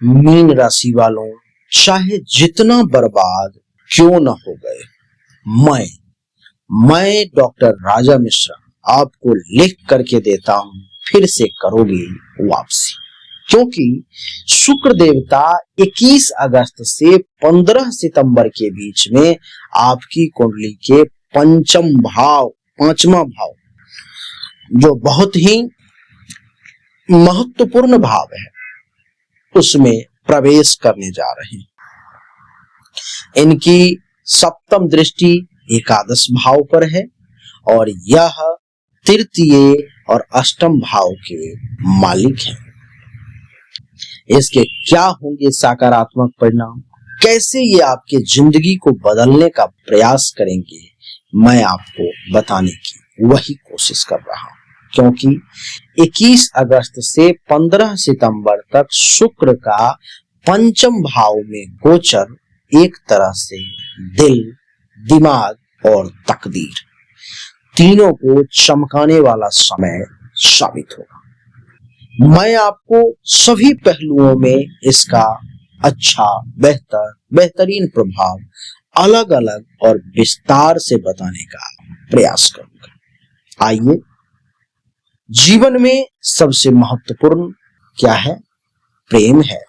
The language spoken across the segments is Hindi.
मीन राशि वालों, चाहे जितना बर्बाद क्यों न हो गए, मैं डॉक्टर राजा मिश्रा आपको लिख करके देता हूं, फिर से करोगे वापसी। क्योंकि शुक्र देवता 21 अगस्त से 15 सितंबर के बीच में आपकी कुंडली के पांचवा भाव, जो बहुत ही महत्वपूर्ण भाव है, उसमें प्रवेश करने जा रहे हैं। इनकी सप्तम दृष्टि एकादश भाव पर है और यह तृतीय और अष्टम भाव के मालिक हैं। इसके क्या होंगे सकारात्मक परिणाम, कैसे ये आपके जिंदगी को बदलने का प्रयास करेंगे, मैं आपको बताने की वही कोशिश कर रहा हूं। क्योंकि 21 अगस्त से 15 सितंबर तक शुक्र का पंचम भाव में गोचर एक तरह से दिल, दिमाग और तकदीर तीनों को चमकाने वाला समय साबित होगा। मैं आपको सभी पहलुओं में इसका अच्छा, बेहतरीन प्रभाव अलग अलग और विस्तार से बताने का प्रयास करूंगा। आइए, जीवन में सबसे महत्वपूर्ण क्या है? प्रेम है।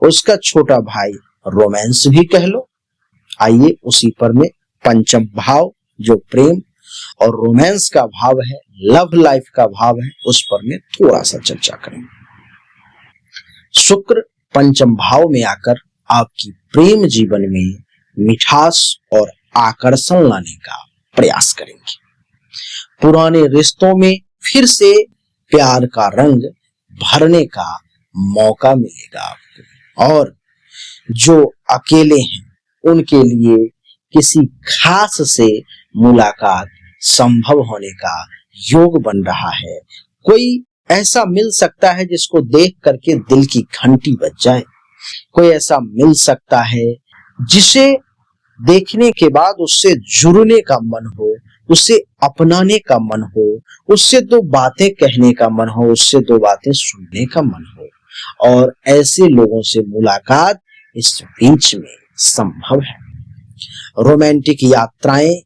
उसका छोटा भाई रोमांस भी कह लो। आइए उसी पर में पंचम भाव जो प्रेम और रोमांस का भाव है, लव लाइफ का भाव है, उस पर में थोड़ा सा चर्चा करेंगे। शुक्र पंचम भाव में आकर आपकी प्रेम जीवन में मिठास और आकर्षण लाने का प्रयास करेंगे। पुराने रिश्तों में फिर से प्यार का रंग भरने का मौका मिलेगा आपको, और जो अकेले हैं उनके लिए किसी खास से मुलाकात संभव होने का योग बन रहा है। कोई ऐसा मिल सकता है जिसको देख करके दिल की घंटी बज जाए। कोई ऐसा मिल सकता है जिसे देखने के बाद उससे जुड़ने का मन हो, उससे अपनाने का मन हो, उससे दो बातें कहने का मन हो, उससे दो बातें सुनने का मन हो। और ऐसे लोगों से मुलाकात इस बीच में संभव है। रोमांटिक यात्राएं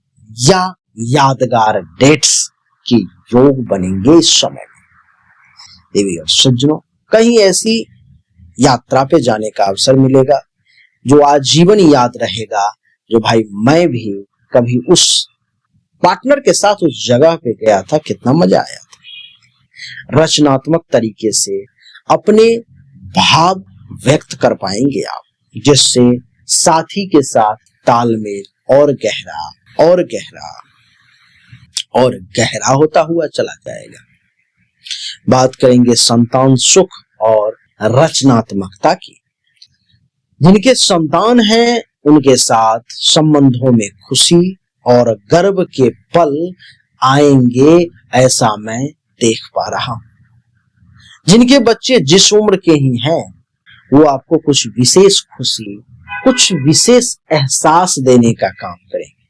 या यादगार डेट्स की योग बनेंगे इस समय में। देवी और सज्जनों, कहीं ऐसी यात्रा पे जाने का अवसर मिलेगा जो आजीवन याद रहेगा, जो भाई मैं भी कभी उस पार्टनर के साथ उस जगह पे गया था, कितना मजा आया था। रचनात्मक तरीके से अपने भाव व्यक्त कर पाएंगे आप, जिससे साथी के साथ तालमेल और गहरा और गहरा और गहरा होता हुआ चला जाएगा। बात करेंगे संतान सुख और रचनात्मकता की। जिनके संतान हैं उनके साथ संबंधों में खुशी और गर्व के पल आएंगे, ऐसा मैं देख पा रहा हूं। जिनके बच्चे जिस उम्र के ही हैं वो आपको कुछ विशेष खुशी, कुछ विशेष एहसास देने का काम करेंगे।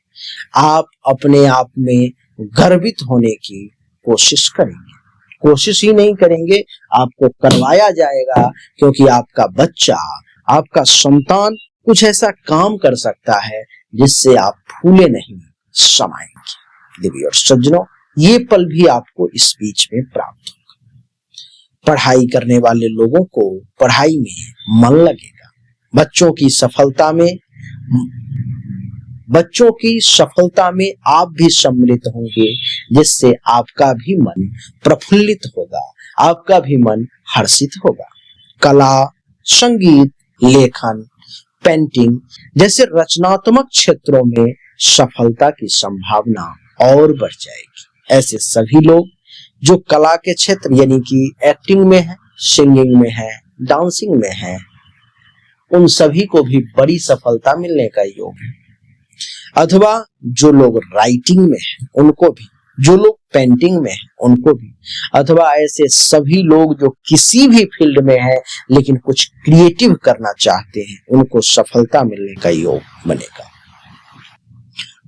आप अपने आप में गर्वित होने की कोशिश करेंगे। कोशिश ही नहीं करेंगे, आपको करवाया जाएगा, क्योंकि आपका बच्चा, आपका संतान कुछ ऐसा काम कर सकता है जिससे आप फूले नहीं समाएंगे। देवी और सज्जनों, ये पल भी आपको इस बीच में प्राप्त होगा। पढ़ाई करने वाले लोगों को पढ़ाई में मन लगेगा। बच्चों की सफलता में आप भी सम्मिलित होंगे, जिससे आपका भी मन प्रफुल्लित होगा, आपका भी मन हर्षित होगा। कला, संगीत, लेखन, पेंटिंग जैसे रचनात्मक क्षेत्रों में सफलता की संभावना और बढ़ जाएगी। ऐसे सभी लोग जो कला के क्षेत्र यानी कि एक्टिंग में है, सिंगिंग में है, डांसिंग में है, उन सभी को भी बड़ी सफलता मिलने का योग है। अथवा जो लोग राइटिंग में हैं उनको भी, जो लोग पेंटिंग में हैं उनको भी, अथवा ऐसे सभी लोग जो किसी भी फील्ड में हैं लेकिन कुछ क्रिएटिव करना चाहते हैं, उनको सफलता मिलने का योग बनेगा।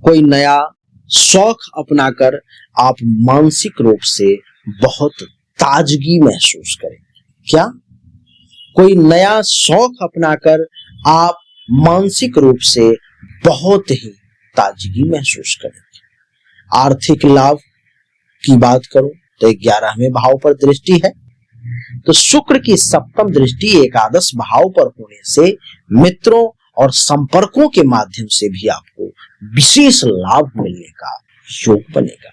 कोई नया शौक अपनाकर आप मानसिक रूप से बहुत ताजगी महसूस करेंगे। क्या कोई नया शौक अपनाकर आप मानसिक रूप से बहुत ही ताजगी महसूस करेंगे। आर्थिक लाभ की बात करूं तो 11वें भाव पर दृष्टि है, तो शुक्र की सप्तम दृष्टि एकादश भाव पर होने से मित्रों और संपर्कों के माध्यम से भी आपको विशेष लाभ मिलने का योग बनेगा।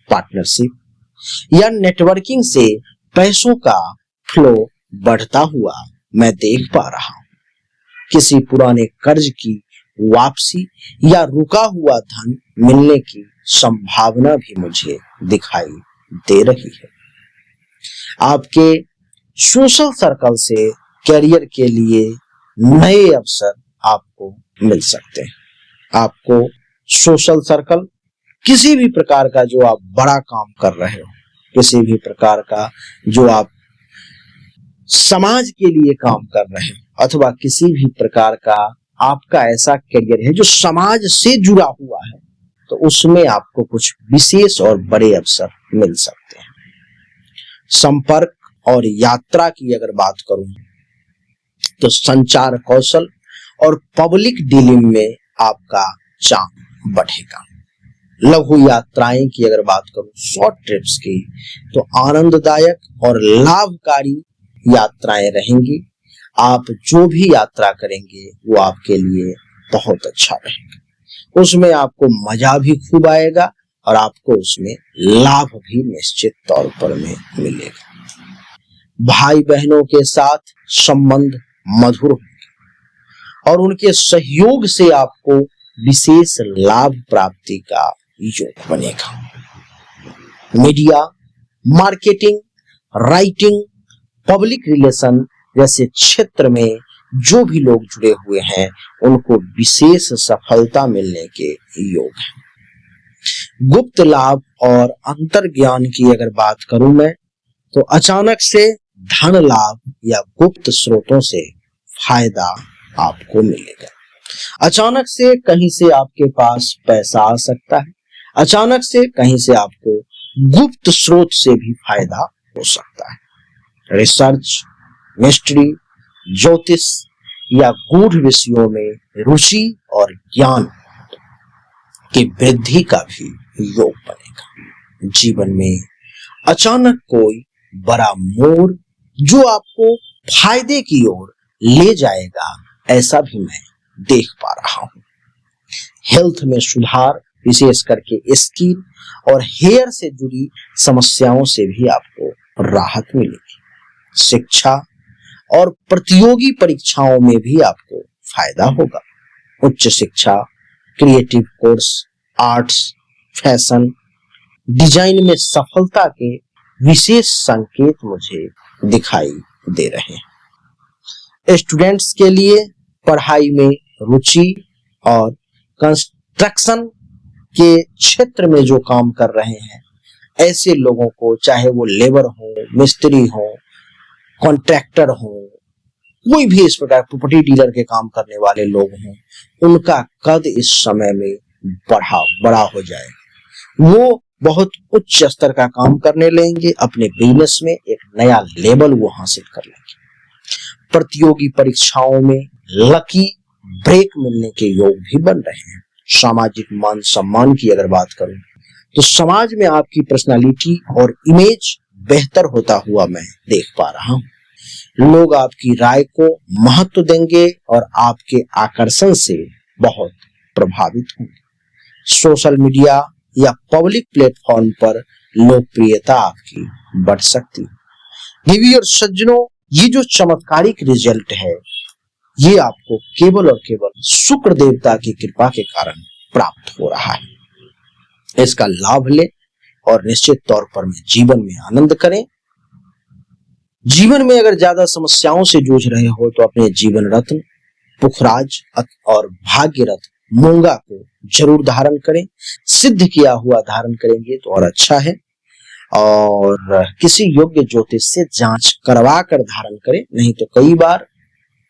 पार्टनरशिप या नेटवर्किंग से पैसों का फ्लो बढ़ता हुआ मैं देख पा रहा हूं। किसी पुराने कर्ज की वापसी या रुका हुआ धन मिलने की संभावना भी मुझे दिखाई दे रही है। आपके सोशल सर्कल से करियर के लिए नए अवसर आपको मिल सकते हैं। आपको सोशल सर्कल किसी भी प्रकार का जो आप बड़ा काम कर रहे हो, किसी भी प्रकार का जो आप समाज के लिए काम कर रहे हो, अथवा किसी भी प्रकार का आपका ऐसा करियर है जो समाज से जुड़ा हुआ है, तो उसमें आपको कुछ विशेष और बड़े अवसर मिल सकते हैं। संपर्क और यात्रा की अगर बात करूं तो संचार कौशल और पब्लिक डीलिंग में आपका चार्म बढ़ेगा। लघु यात्राएं की अगर बात करूं, शॉर्ट ट्रिप्स की, तो आनंददायक और लाभकारी यात्राएं रहेंगी। आप जो भी यात्रा करेंगे वो आपके लिए बहुत अच्छा रहेगा। उसमें आपको मजा भी खूब आएगा और आपको उसमें लाभ भी निश्चित तौर पर में मिलेगा। भाई बहनों के साथ संबंध मधुर होंगे और उनके सहयोग से आपको विशेष लाभ प्राप्ति का योग बनेगा। Media, marketing, writing, public relation जैसे क्षेत्र में जो भी लोग जुड़े हुए हैं उनको विशेष सफलता मिलने के योग है। गुप्त लाभ और अंतर ज्ञान की अगर बात करूं मैं, तो अचानक से धन लाभ या गुप्त स्रोतों से फायदा आपको मिलेगा। अचानक से कहीं से आपके पास पैसा आ सकता है, अचानक से कहीं से आपको गुप्त स्रोत से भी फायदा हो सकता है। रिसर्च, मिस्ट्री, ज्योतिष या गूढ़ विषयों में रुचि और ज्ञान की वृद्धि का भी योग बनेगा। जीवन में अचानक कोई बड़ा मोड़ जो आपको फायदे की ओर ले जाएगा, ऐसा भी मैं देख पा रहा हूं। हेल्थ में सुधार, विशेष करके स्किन और हेयर से जुड़ी समस्याओं से भी आपको राहत मिलेगी। शिक्षा और प्रतियोगी परीक्षाओं में भी आपको फायदा होगा। उच्च शिक्षा, creative course, arts, fashion, design में सफलता के विशेष संकेत मुझे दिखाई दे रहे हैं। स्टूडेंट्स के लिए पढ़ाई में रुचि और कंस्ट्रक्शन के क्षेत्र में जो काम कर रहे हैं, ऐसे लोगों को, चाहे वो लेबर हो, मिस्त्री हो, कॉन्ट्रैक्टर हो, कोई भी इस प्रकार प्रॉपर्टी डीलर के काम करने वाले लोग हों, उनका कद इस समय में बड़ा हो जाए। वो बहुत उच्च स्तर का काम करने लेंगे, अपने बिजनेस में एक नया लेवल वो हासिल कर लेंगे। प्रतियोगी परीक्षाओं में लकी ब्रेक मिलने के योग भी बन रहे हैं। सामाजिक मान सम्मान की अगर बात करूं तो समाज में आपकी पर्सनालिटी और इमेज बेहतर होता हुआ मैं देख पा रहा हूं। लोग आपकी राय को महत्व देंगे और आपके आकर्षण से बहुत प्रभावित होंगे। सोशल मीडिया या पब्लिक प्लेटफॉर्म पर लोकप्रियता आपकी बढ़ सकती है। देवी और सज्जनों, ये जो चमत्कारिक रिजल्ट है, ये आपको केवल और केवल शुक्र देवता की कृपा के कारण प्राप्त हो रहा है। इसका लाभ लें और निश्चित तौर पर जीवन में आनंद करें। जीवन में अगर ज्यादा समस्याओं से जूझ रहे हो तो अपने जीवन रत्न पुखराज और भाग्यरथ मूंगा को जरूर धारण करें। सिद्ध किया हुआ धारण करेंगे तो और अच्छा है, और किसी योग्य ज्योतिष से जांच करवा कर धारण करें, नहीं तो कई बार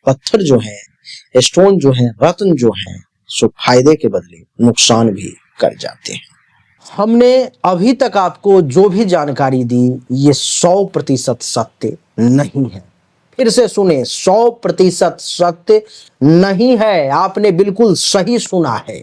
पत्थर जो है, स्टोन जो है, रत्न जो है, सो फायदे के बदले नुकसान भी कर जाते हैं। हमने अभी तक आपको जो भी जानकारी दी ये 100% सत्य नहीं है। फिर से सुने, 100% सत्य नहीं है, आपने बिल्कुल सही सुना है।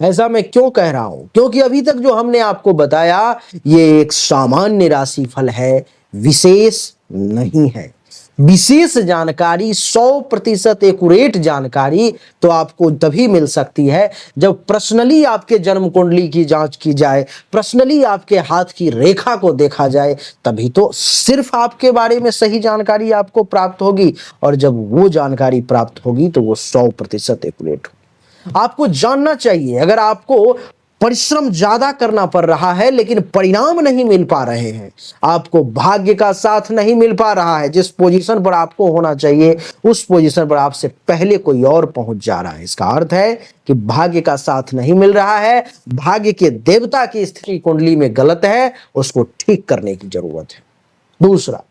ऐसा मैं क्यों कह रहा हूं? क्योंकि अभी तक जो हमने आपको बताया ये एक सामान्य राशिफल है, विशेष नहीं है। विशेष जानकारी, 100% एक्यूरेट जानकारी तो आपको तभी मिल सकती है जब पर्सनली आपके जन्म कुंडली की जांच की जाए, पर्सनली आपके हाथ की रेखा को देखा जाए, तभी तो सिर्फ आपके बारे में सही जानकारी आपको प्राप्त होगी। और जब वो जानकारी प्राप्त होगी तो वो 100% एक्यूरेट होगी। आपको जानना चाहिए, अगर आपको परिश्रम ज्यादा करना पड़ रहा है लेकिन परिणाम नहीं मिल पा रहे हैं, आपको भाग्य का साथ नहीं मिल पा रहा है, जिस पोजीशन पर आपको होना चाहिए उस पोजीशन पर आपसे पहले कोई और पहुंच जा रहा है, इसका अर्थ है कि भाग्य का साथ नहीं मिल रहा है, भाग्य के देवता की स्थिति कुंडली में गलत है, उसको ठीक करने की जरूरत है। दूसरा,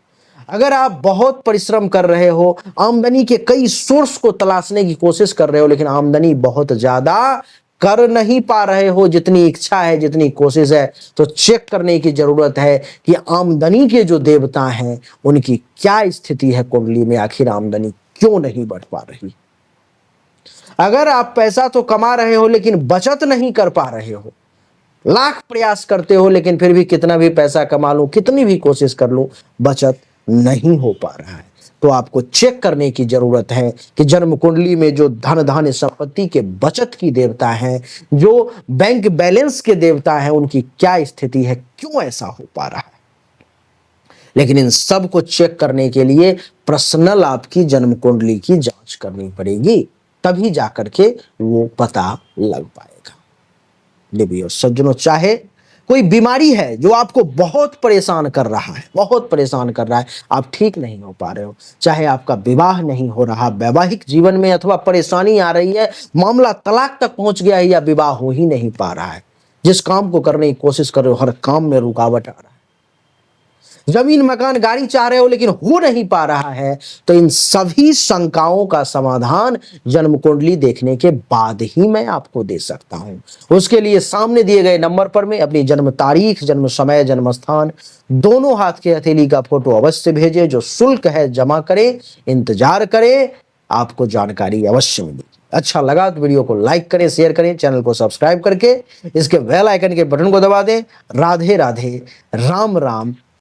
अगर आप बहुत परिश्रम कर रहे हो, आमदनी के कई सोर्स को तलाशने की कोशिश कर रहे हो, लेकिन आमदनी बहुत ज्यादा कर नहीं पा रहे हो जितनी इच्छा है, जितनी कोशिश है, तो चेक करने की जरूरत है कि आमदनी के जो देवता हैं उनकी क्या स्थिति है कुंडली में, आखिर आमदनी क्यों नहीं बढ़ पा रही। अगर आप पैसा तो कमा रहे हो लेकिन बचत नहीं कर पा रहे हो, लाख प्रयास करते हो लेकिन फिर भी कितना भी पैसा कमा लूं, कितनी भी कोशिश कर लूं, बचत नहीं हो पा रहा है, तो आपको चेक करने की जरूरत है कि जन्म कुंडली में जो धन धान्य संपत्ति के बचत की देवता हैं, जो बैंक बैलेंस के देवता हैं, उनकी क्या स्थिति है, क्यों ऐसा हो पा रहा है। लेकिन इन सब को चेक करने के लिए पर्सनल आपकी जन्म कुंडली की जांच करनी पड़ेगी, तभी जाकर के वो पता लग पाएगा। देवी और सज्जनों, चाहे कोई बीमारी है जो आपको बहुत परेशान कर रहा है, बहुत परेशान कर रहा है, आप ठीक नहीं हो पा रहे हो, चाहे आपका विवाह नहीं हो रहा, वैवाहिक जीवन में अथवा परेशानी आ रही है, मामला तलाक तक पहुंच गया है या विवाह हो ही नहीं पा रहा है, जिस काम को करने की कोशिश कर रहे हो हर काम में रुकावट आ रहा है, जमीन मकान गाड़ी चाह रहे हो लेकिन हो नहीं पा रहा है, तो इन सभी शंकाओं का समाधान जन्म कुंडली देखने के बाद ही मैं आपको दे सकता हूं। उसके लिए सामने दिए गए नंबर पर मैं अपनी जन्म तारीख, जन्म समय, जन्म स्थान दोनों हाथ के हथेली का फोटो अवश्य भेजे, जो शुल्क है जमा करें, इंतजार करें, आपको जानकारी अवश्य मिलेगी। अच्छा लगा तो वीडियो को लाइक करें, शेयर करें, चैनल को सब्सक्राइब करके इसके बेल आइकन के बटन को दबा दें। राधे राधे, राम राम,